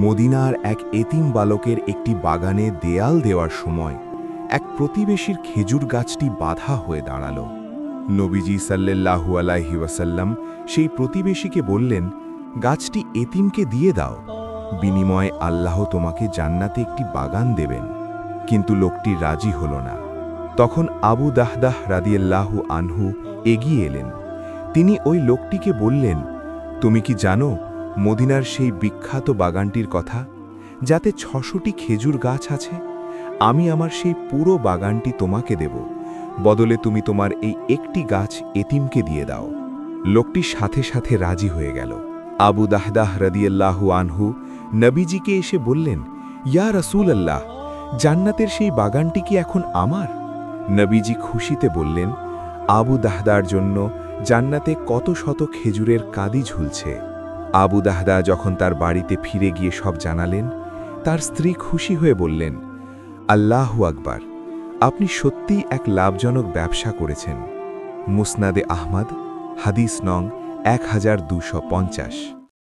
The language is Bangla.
মদিনার এক এতিম বালকের একটি বাগানে দেয়াল দেওয়ার সময় এক প্রতিবেশীর খেজুর গাছটি বাধা হয়ে দাঁড়াল। নবীজি সাল্লাল্লাহু আলাইহি ওয়াসাল্লাম সেই প্রতিবেশীকে বললেন, গাছটি এতিমকে দিয়ে দাও, বিনিময়ে আল্লাহ তোমাকে জান্নাতে একটি বাগান দেবেন। কিন্তু লোকটি রাজি হল না। তখন আবু দাহদাহ রাদিয়াল্লাহু আনহু এগিয়ে এলেন। তিনি ওই লোকটিকে বললেন, তুমি কি জানো মদিনার সেই বিখ্যাত বাগানটির কথা, যাতে ৬০০টি খেজুর গাছ আছে? আমি আমার সেই পুরো বাগানটি তোমাকে দেব, বদলে তুমি তোমার এই একটি গাছ এতিমকে দিয়ে দাও। লোকটি সাথে সাথে রাজি হয়ে গেল। আবু দাহদাহ রাদিয়াল্লাহু আনহু নবীজিকে এসে বললেন, ইয়া রাসূলুল্লাহ, জান্নাতের সেই বাগানটি কি এখন আমার? নবীজি খুশিতে বললেন, আবু দাহদার জন্য জান্নাতে কত শত খেজুরের কাঁদি ঝুলছে। আবু দাহদা যখন তার বাড়িতে ফিরে গিয়ে সব জানালেন, তার স্ত্রী খুশি হয়ে বললেন, আল্লাহু আকবার, আপনি সত্যিই এক লাভজনক ব্যবসা করেছেন। মুসনাদে আহমদ, হাদিস নং 1250।